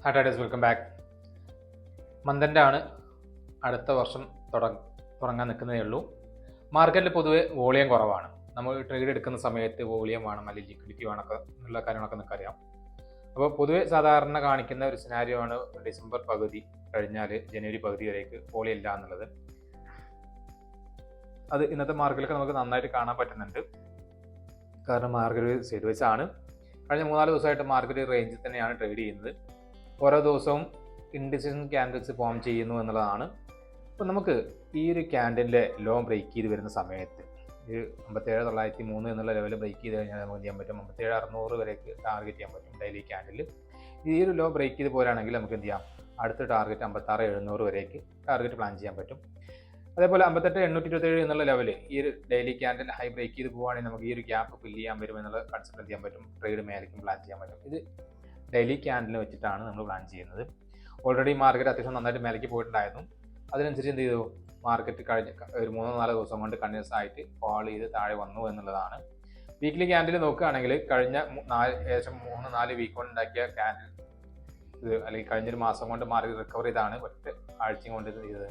ഹാറ്റേഴ്സ് welcome back. മന്ദൻ്റെ ആണ് അടുത്ത വർഷം തുടങ്ങാൻ നിൽക്കുന്നതേ ഉള്ളൂ. മാർക്കറ്റിൽ പൊതുവെ വോളിയം കുറവാണ്. നമ്മൾ ട്രേഡ് എടുക്കുന്ന സമയത്ത് വോളിയം വേണം, അല്ലെങ്കിൽ ലിക്വിഡിറ്റി വേണമൊക്കെ എന്നുള്ള കാര്യങ്ങളൊക്കെ നിങ്ങൾക്കറിയാം. അപ്പോൾ പൊതുവെ സാധാരണ കാണിക്കുന്ന ഒരു സിനാരിയോ ആണ് ഡിസംബർ പകുതി കഴിഞ്ഞാൽ ജനുവരി പകുതി വരേക്ക് വോളിയം ഇല്ല എന്നുള്ളത്. അത് ഇന്നത്തെ മാർക്കറ്റിലൊക്കെ നമുക്ക് നന്നായിട്ട് കാണാൻ പറ്റുന്നുണ്ട്. കാരണം മാർക്കറ്റ് സൈഡ് വൈസ് ആണ്. കഴിഞ്ഞ 3-4 ദിവസമായിട്ട് മാർക്കറ്റ് റേഞ്ചിൽ തന്നെയാണ് ട്രേഡ് ചെയ്യുന്നത്. ഓരോ ദിവസവും ഇൻഡിസിഷൻ ക്യാൻഡിൽസ് ഫോം ചെയ്യുന്നു എന്നുള്ളതാണ്. അപ്പോൾ നമുക്ക് ഈ ഒരു ക്യാൻഡിലിൻ്റെ ലോ ബ്രേക്ക് ചെയ്ത് വരുന്ന സമയത്ത് ഒരു 57,903 എന്നുള്ള ലെവൽ ബ്രേക്ക് ചെയ്ത് കഴിഞ്ഞാൽ നമുക്ക് ചെയ്യാൻ പറ്റും 57,600 വരേക്ക് ടാർഗറ്റ് ചെയ്യാൻ പറ്റും ഡെയിലി ക്യാൻഡിൽ. ഈ ഒരു ലോ ബ്രേക്ക് ചെയ്ത് പോരാണെങ്കിൽ നമുക്ക് എന്ത് ചെയ്യാം, അടുത്ത ടാർഗറ്റ് 56,700 വരേക്ക് ടാർഗറ്റ് പ്ലാൻ ചെയ്യാൻ പറ്റും. അതേപോലെ 58,827 എന്നുള്ള ലെവൽ ഈ ഒരു ഡെയിലി ക്യാൻഡിൽ ഹൈ ബ്രേക്ക് ചെയ്ത് പോവുകയാണെങ്കിൽ നമുക്ക് ഈ ഒരു ഗ്യാപ്പ് ഫില്ല് ചെയ്യാൻ വരും എന്നുള്ള കൺസെപ്റ്റ് ചെയ്യാൻ പറ്റും. ട്രേഡ് മേലേക്കും പ്ലാൻ ചെയ്യാൻ പറ്റും. ഇത് ഡെയിലി ക്യാൻഡിൽ വെച്ചിട്ടാണ് നമ്മൾ പ്ലാൻ ചെയ്യുന്നത്. ഓൾറെഡി മാർക്കറ്റ് അത്യാവശ്യം നന്നായിട്ട് മേലേക്ക് പോയിട്ടുണ്ടായിരുന്നു. അതിനനുസരിച്ച് എന്ത് ചെയ്തു, മാർക്കറ്റ് കഴിഞ്ഞ ഒരു 3-4 ദിവസം കൊണ്ട് കണ്ടിന്യൂസ് ആയിട്ട് ഫാൾ ചെയ്ത് താഴെ വന്നു എന്നുള്ളതാണ്. വീക്ക്ലി ക്യാൻഡിൽ നോക്കുകയാണെങ്കിൽ കഴിഞ്ഞ ഏകദേശം 3-4 വീക്ക് കൊണ്ട് ഉണ്ടാക്കിയ ക്യാൻഡിൽ ഇത് അല്ലെങ്കിൽ കഴിഞ്ഞൊരു മാസം കൊണ്ട് മാർക്കറ്റ് റിക്കവർ ചെയ്താണ് ഒറ്റ ആഴ്ചയും കൊണ്ട് ഇത് ചെയ്തത്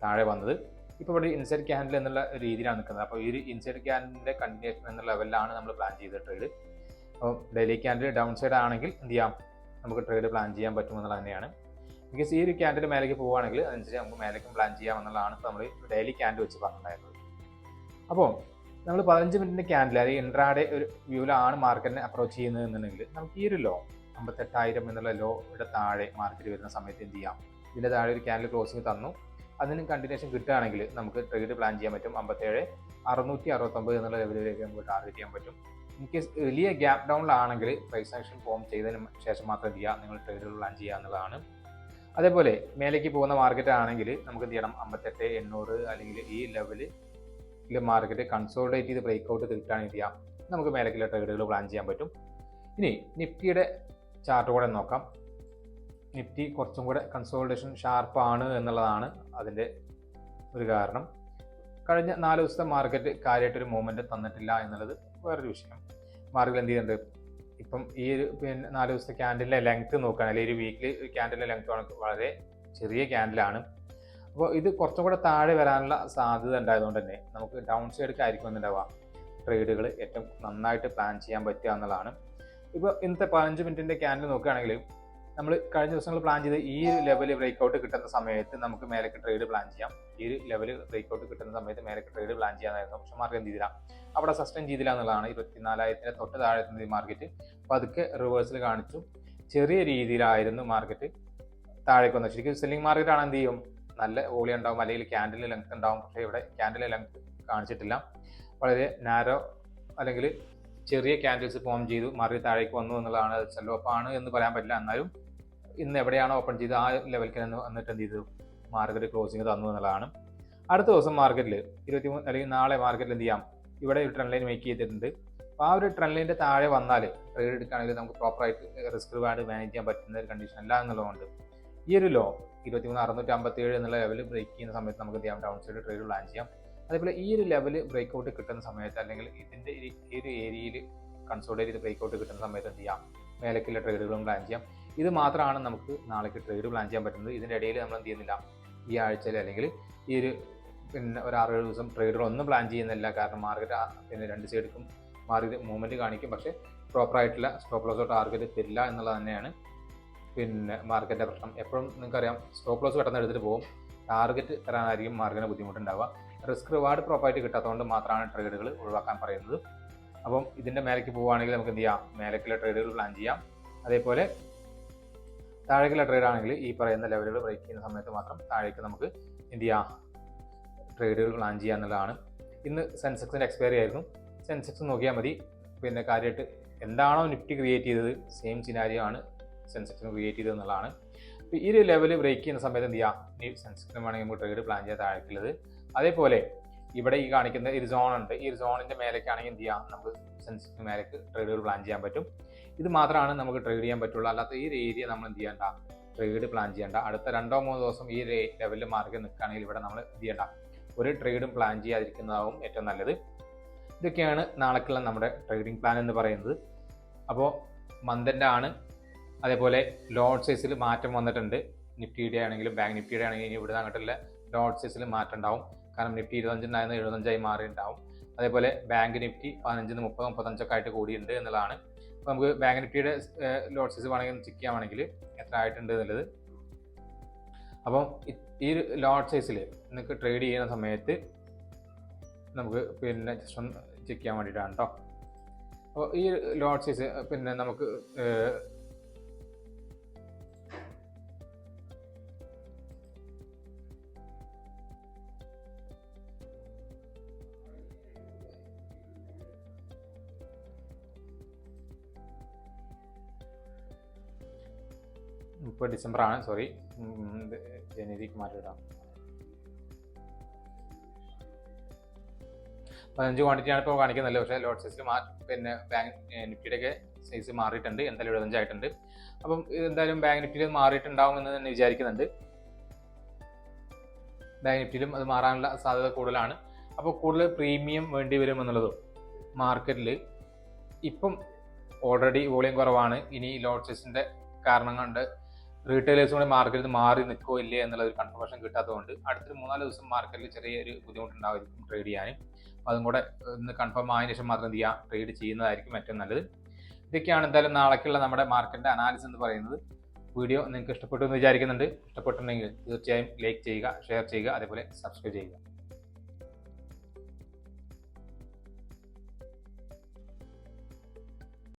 താഴെ വന്നത്. ഇപ്പോൾ ഇവിടെ ഇൻസൈഡ് ക്യാൻഡിൽ എന്നുള്ള രീതിയിലാണ് നിൽക്കുന്നത്. അപ്പോൾ ഈ ഒരു ഇൻസൈഡ് ക്യാൻഡിലിൻ്റെ കണ്ടിന്യൂഷൻ എന്ന ലെവലിലാണ് നമ്മൾ പ്ലാൻ ചെയ്ത ട്രേഡ്. അപ്പോൾ ഡെയിലി ക്യാൻഡിൽ ഡൗൺ സൈഡ് ആണെങ്കിൽ എന്ത് ചെയ്യാം, നമുക്ക് ട്രേഡ് പ്ലാൻ ചെയ്യാൻ പറ്റുമെന്നുള്ളത് തന്നെയാണ്. ബിക്കോസ് ഈ ഒരു ക്യാൻഡിൽ മേലേക്ക് പോവുകയാണെങ്കിൽ അതനുസരിച്ച് നമുക്ക് മേലേക്കും പ്ലാൻ ചെയ്യാമെന്നുള്ളതാണ് ഇപ്പോൾ നമ്മൾ ഡെയിലി ക്യാൻഡിൽ വെച്ച് പറഞ്ഞിട്ടുണ്ടായിരുന്നത്. അപ്പോൾ നമ്മൾ 15 മിനിറ്റിൻ്റെ ക്യാൻഡിൽ അല്ലെങ്കിൽ ഇൻട്രാഡേ ഒരു വ്യൂവിലാണ് മാർക്കറ്റിനെ അപ്രോച്ച് ചെയ്യുന്നത് എന്നുണ്ടെങ്കിൽ നമുക്ക് ഈ ഒരു ലോ 58,000 എന്നുള്ള ലോയുടെ താഴെ മാർക്കറ്റ് വരുന്ന സമയത്ത് എന്ത് ചെയ്യാം, ഇതിൻ്റെ താഴെ ഒരു ക്യാൻഡിൽ ക്ലോസിങ് തന്നു, അതിന് കണ്ടിന്യൂഷൻ കിട്ടുകയാണെങ്കിൽ നമുക്ക് ട്രേഡ് പ്ലാൻ ചെയ്യാൻ പറ്റും 57,669 എന്നുള്ള ലെവലിലേക്ക് നമുക്ക് ടാർഗറ്റ് ചെയ്യാൻ പറ്റും. ഇൻ കേസ് വലിയ ഗ്യാപ്പ് ഡൗണിലാണെങ്കിൽ പ്രൈസ് ആക്ഷൻ ഫോം ചെയ്തതിന് ശേഷം മാത്രം ചെയ്യുക, നിങ്ങൾ ട്രേഡുകൾ പ്ലാൻ ചെയ്യുക എന്നുള്ളതാണ്. അതേപോലെ മേലേക്ക് പോകുന്ന മാർക്കറ്റ് ആണെങ്കിൽ നമുക്ക് എന്ത് ചെയ്യണം, 58,800 അല്ലെങ്കിൽ ഈ ലെവലിൽ മാർക്കറ്റ് കൺസോളിഡേറ്റ് ചെയ്ത് ബ്രേക്ക് ഔട്ട് കിട്ടുകയാണെങ്കിൽ ചെയ്യാം, നമുക്ക് മേലേക്കുള്ള ട്രേഡുകൾ പ്ലാൻ ചെയ്യാൻ പറ്റും. ഇനി നിഫ്റ്റിയുടെ ചാർട്ട് കൂടെ നോക്കാം. നിഫ്റ്റി കുറച്ചും കൂടെ കൺസോളിഡേഷൻ ഷാർപ്പാണ് എന്നുള്ളതാണ് അതിൻ്റെ ഒരു കാരണം. കഴിഞ്ഞ 4 ദിവസത്തെ മാർക്കറ്റ് കാര്യമായിട്ടൊരു മൂവ്മെൻറ്റ് തന്നിട്ടില്ല എന്നുള്ളത് വേറൊരു വിഷയം. മാർക്കറ്റ് എന്ത് ചെയ്യുന്നുണ്ട്, ഇപ്പം ഈ ഒരു 4 ദിവസത്തെ ക്യാൻഡിലിൻ്റെ ലെങ്ത്ത് നോക്കുകയാണെങ്കിൽ ഒരു വീക്കിലി ക്യാൻഡിലിൻ്റെ ലെങ്ത്ത് വളരെ ചെറിയ ക്യാൻഡിലാണ്. അപ്പോൾ ഇത് കുറച്ചും കൂടെ താഴെ വരാനുള്ള സാധ്യത ഉണ്ടായതുകൊണ്ട് തന്നെ നമുക്ക് ഡൗൺ സൈഡൊക്കെ ആയിരിക്കും എന്നുണ്ടാവുക ട്രേഡുകൾ ഏറ്റവും നന്നായിട്ട് പ്ലാൻ ചെയ്യാൻ പറ്റുക എന്നുള്ളതാണ്. ഇപ്പോൾ ഇന്നത്തെ 15 മിനിറ്റിൻ്റെ ക്യാൻഡിൽ നോക്കുകയാണെങ്കിൽ നമ്മൾ കഴിഞ്ഞ ദിവസങ്ങൾ പ്ലാൻ ചെയ്ത് ഈ ഒരു ലെവൽ ബ്രേക്കൗട്ട് കിട്ടുന്ന സമയത്ത് നമുക്ക് മേലേക്ക് ട്രേഡ് പ്ലാൻ ചെയ്യാം. ഈ ഒരു ലെവൽ ബ്രേക്കൗട്ട് കിട്ടുന്ന സമയത്ത് മേലേക്ക് ട്രേഡ് പ്ലാൻ ചെയ്യാനായിരുന്നു. പക്ഷെ മാർക്കറ്റ് എന്ത് ചെയ്തില്ല, അവിടെ സസ്റ്റെയിൻ ചെയ്തില്ല എന്നുള്ളതാണ്. 24,000 തൊട്ട് താഴെ മാർക്കറ്റ് അപ്പോൾ അതൊക്കെ റിവേഴ്സിൽ കാണിച്ചു. ചെറിയ രീതിയിലായിരുന്നു മാർക്കറ്റ് താഴേക്ക് വന്നത്. ശരിക്കും സെല്ലിംഗ് മാർക്കറ്റ് ആണ് എന്ത് ചെയ്യും, നല്ല വോളിയം ഉണ്ടാവും അല്ലെങ്കിൽ ക്യാൻഡിൽ ലെങ്ത് ഉണ്ടാവും. പക്ഷേ ഇവിടെ ക്യാൻഡിൽ ലെങ്ത് കാണിച്ചിട്ടില്ല. വളരെ നാരോ അല്ലെങ്കിൽ ചെറിയ ക്യാൻഡിൽസ് ഫോം ചെയ്തു മാർക്കറ്റ് താഴേക്ക് വന്നു എന്നുള്ളതാണ്. അത് സെൽ ഓഫ് ആണ് എന്ന് പറയാൻ പറ്റില്ല. എന്നാലും ഇന്ന് എവിടെയാണോ ഓപ്പൺ ചെയ്ത് ആ ലെവലിൽ വന്നിട്ട് എന്ത് ചെയ്തു, മാർക്കറ്റ് ക്ലോസിങ് തന്നു എന്നുള്ളതാണ്. അടുത്ത ദിവസം മാർക്കറ്റിൽ 23 അല്ലെങ്കിൽ നാളെ മാർക്കറ്റിൽ എന്ത് ചെയ്യാം, ഇവിടെ ഒരു ട്രെൻഡ് ലൈൻ മേക്ക് ചെയ്തിട്ടുണ്ട്. അപ്പോൾ ആ ഒരു ട്രെൻഡ് ലൈനിൻ്റെ താഴെ വന്നാൽ ട്രേഡ് എടുക്കുകയാണെങ്കിൽ നമുക്ക് പ്രോപ്പറായിട്ട് റിസ്ക് റിവാർഡ് മാനേജ് ചെയ്യാൻ പറ്റുന്ന ഒരു കണ്ടീഷൻ അല്ല എന്നുള്ളതുകൊണ്ട് ഈ ഒരു ലോ 23,657 എന്നുള്ള ലെവൽ ബ്രേക്ക് ചെയ്യുന്ന സമയത്ത് നമുക്ക് എന്ത് ചെയ്യാം, ഡൗൺ സൈഡ് ട്രേഡ് പ്ലാൻ ചെയ്യാം. അതേപോലെ ഈ ഒരു ലെവൽ ബ്രേക്ക് ഔട്ട് കിട്ടുന്ന സമയത്ത് അല്ലെങ്കിൽ ഇതിൻ്റെ ഈ ഒരു ഏരിയയിൽ കൺസോൾട്ടേറ്റ് ചെയ്ത് ബ്രേക്ക് ഔട്ട് കിട്ടുന്ന സമയത്ത് എന്ത് ചെയ്യാം, മേലേക്കുള്ള ട്രേഡുകളും പ്ലാൻ ചെയ്യാം. ഇത് മാത്രമാണ് നമുക്ക് നാളേക്ക് ട്രേഡ് പ്ലാൻ ചെയ്യാൻ പറ്റുന്നത്. ഇതിൻ്റെ ഇടയിൽ നമ്മൾ എന്ത് ചെയ്യുന്നില്ല, ഈ ആഴ്ചയിൽ അല്ലെങ്കിൽ ഈ ഒരു ഒരു 6-7 ദിവസം ട്രേഡുകളൊന്നും പ്ലാൻ ചെയ്യുന്നില്ല. കാരണം മാർക്കറ്റ് രണ്ട് സൈഡിലും മാർക്കറ്റ് മൂവ്മെൻറ്റ് കാണിക്കും, പക്ഷേ പ്രോപ്പറായിട്ടുള്ള സ്റ്റോപ്പ് ലോസോ ടാർഗറ്റ് തരില്ല എന്നുള്ളത് തന്നെയാണ് മാർക്കറ്റിൻ്റെ പ്രശ്നം. എപ്പോഴും നിങ്ങൾക്കറിയാം, സ്റ്റോപ്പ് ലോസ് പെട്ടെന്ന് എടുത്തിട്ട് പോകും, ടാർഗറ്റ് തരാനായിരിക്കും മാർക്കറ്റിന് ബുദ്ധിമുട്ടുണ്ടാവുക. റിസ്ക് റിവാർഡ് പ്രോപ്പറായിട്ട് കിട്ടാത്തതുകൊണ്ട് മാത്രമാണ് ട്രേഡുകൾ ഒഴിവാക്കാൻ പറയുന്നത്. അപ്പം ഇതിൻ്റെ മേലേക്ക് പോവുകയാണെങ്കിൽ നമുക്ക് എന്ത് ചെയ്യാം, മേലേക്കുള്ള ട്രേഡുകൾ പ്ലാൻ ചെയ്യാം. അതേപോലെ താഴേക്കുള്ള ട്രേഡ് ആണെങ്കിൽ ഈ പറയുന്ന ലെവലുകൾ ബ്രേക്ക് ചെയ്യുന്ന സമയത്ത് മാത്രം താഴേക്ക് നമുക്ക് എന്ത് ചെയ്യാം, ട്രേഡുകൾ പ്ലാൻ ചെയ്യുക എന്നുള്ളതാണ്. ഇന്ന് സെൻസെക്സിൻ്റെ എക്സ്പയറി ആയിരുന്നു. സെൻസെക്സ് നോക്കിയാൽ മതി. പിന്നെ കാര്യമായിട്ട് എന്താണോ നിഫ്റ്റി ക്രിയേറ്റ് ചെയ്തത് സെയിം സിനാരിയോ ആണ് സെൻസെക്സിന് ക്രിയേറ്റ് ചെയ്തത് എന്നുള്ളതാണ്. അപ്പോൾ ഈ ഒരു ലെവൽ ബ്രേക്ക് ചെയ്യുന്ന സമയത്ത് എന്ത് ചെയ്യാം, ഈ സെൻസെക്സിന് വേണമെങ്കിൽ നമുക്ക് ട്രേഡ് പ്ലാൻ ചെയ്യാൻ താഴേക്കുള്ളത്. അതേപോലെ ഇവിടെ ഈ കാണിക്കുന്ന ഒരു സോൺ ഉണ്ട്. ഈ ഒരു സോണിൻ്റെ മേലേക്കാണെങ്കിൽ എന്ത് ചെയ്യാം, നമുക്ക് സെൻസെക്സിന് മേലേക്ക് ട്രേഡുകൾ പ്ലാൻ ചെയ്യാൻ പറ്റും. ഇത് മാത്രമാണ് നമുക്ക് ട്രേഡ് ചെയ്യാൻ പറ്റുള്ളൂ. അല്ലാത്ത ഈ ഒരു ഏരിയ നമ്മൾ എന്ത് ചെയ്യേണ്ട, ട്രേഡ് പ്ലാൻ ചെയ്യേണ്ട. അടുത്ത 2-3 ദിവസം ഈ ലെവലിൽ മാർക്കറ്റ് നിൽക്കുകയാണെങ്കിൽ ഇവിടെ നമ്മൾ എന്ത് ചെയ്യേണ്ട, ഒരു ട്രേഡും പ്ലാൻ ചെയ്യാതിരിക്കുന്നതാവും ഏറ്റവും നല്ലത്. ഇതൊക്കെയാണ് നാളേക്കുള്ള നമ്മുടെ ട്രേഡിംഗ് പ്ലാൻ എന്ന് പറയുന്നത്. അപ്പോൾ മന്ദൻ്റെ ആണ് അതേപോലെ ലോട്ട് സൈസിൽ മാറ്റം വന്നിട്ടുണ്ട്. നിഫ്റ്റിയുടെ ആണെങ്കിലും ബാങ്ക് നിഫ്റ്റിയുടെ ആണെങ്കിലും ഇവിടെ അങ്ങോട്ടുള്ള ലോട്ട് സൈസിൽ മാറ്റം ഉണ്ടാവും. കാരണം നിഫ്റ്റി 25 ഉണ്ടായിരുന്ന 75 മാറിയിട്ടുണ്ടാവും. അതേപോലെ ബാങ്ക് നിഫ്റ്റി 15 30 35 ആയിട്ട് കൂടിയുണ്ട് എന്നുള്ളതാണ്. അപ്പോൾ നമുക്ക് ബാങ്ക് നിഫ്റ്റിയുടെ ലോട്ട് സൈസ് വേണമെങ്കിൽ ചെക്ക് ചെയ്യാണെങ്കിൽ എത്ര ആയിട്ടുണ്ട് എന്നുള്ളത്. അപ്പം ഈ ലോട്ട് സൈസിൽ നിങ്ങൾക്ക് ട്രേഡ് ചെയ്യുന്ന സമയത്ത് നമുക്ക് പിന്നെ ജസ്റ്റ് ഒന്ന് ചെക്ക് ചെയ്യാൻ വേണ്ടിയിട്ടാണ് കേട്ടോ. അപ്പോൾ ഈ ലോട്ട് സൈസ് പിന്നെ നമുക്ക് ഇപ്പോൾ ഡിസംബറാണ്, സോറി ജനുവരിക്ക് മാറ്റിയിടാം. 15 ക്വാണ്ടിറ്റിയാണ് ഇപ്പോൾ കാണിക്കുന്നില്ല. പക്ഷേ ലോട്ട് സൈസിൽ പിന്നെ ബാങ്ക് നിഫ്റ്റിയുടെയൊക്കെ സൈസ് മാറിയിട്ടുണ്ട്. എന്തായാലും 75 ആയിട്ടുണ്ട്. അപ്പം എന്തായാലും ബാങ്ക് നിഫ്റ്റിയിൽ മാറിയിട്ടുണ്ടാവുമെന്ന് തന്നെ വിചാരിക്കുന്നുണ്ട്. ബാങ്ക് നിഫ്റ്റിയിലും അത് മാറാനുള്ള സാധ്യത കൂടുതലാണ്. അപ്പോൾ കൂടുതൽ പ്രീമിയം വേണ്ടി വരും എന്നുള്ളതും മാർക്കറ്റിൽ ഇപ്പം ഓൾറെഡി വോളിയം കുറവാണ്. ഇനി ലോട്ട് സൈസിൻ്റെ കാരണം കൊണ്ട് റീറ്റെയിലേഴ്സും കൂടെ മാർക്കറ്റിൽ മാറി നിൽക്കോ ഇല്ലേ എന്നുള്ളൊരു കൺഫർമേഷൻ കിട്ടാത്തതുകൊണ്ട് അടുത്തൊരു 3-4 ദിവസം മാർക്കറ്റിൽ ചെറിയൊരു ബുദ്ധിമുട്ടുണ്ടായിരിക്കും ട്രേഡ് ചെയ്യാനും. അപ്പോൾ അതും കൂടെ ഒന്ന് കൺഫേം ആയതിനു ശേഷം മാത്രം എന്ത് ചെയ്യുക, ട്രേഡ് ചെയ്യുന്നതായിരിക്കും ഏറ്റവും നല്ലത്. ഇതൊക്കെയാണ് എന്തായാലും നാളേക്കുള്ള നമ്മുടെ മാർക്കറ്റിൻ്റെ അനാലിസിസ് എന്ന് പറയുന്നത്. വീഡിയോ നിങ്ങൾക്ക് ഇഷ്ടപ്പെട്ടു എന്ന് വിചാരിക്കുന്നുണ്ട്. ഇഷ്ടപ്പെട്ടിട്ടുണ്ടെങ്കിൽ തീർച്ചയായും ലൈക്ക് ചെയ്യുക, ഷെയർ ചെയ്യുക, അതേപോലെ സബ്സ്ക്രൈബ് ചെയ്യുക.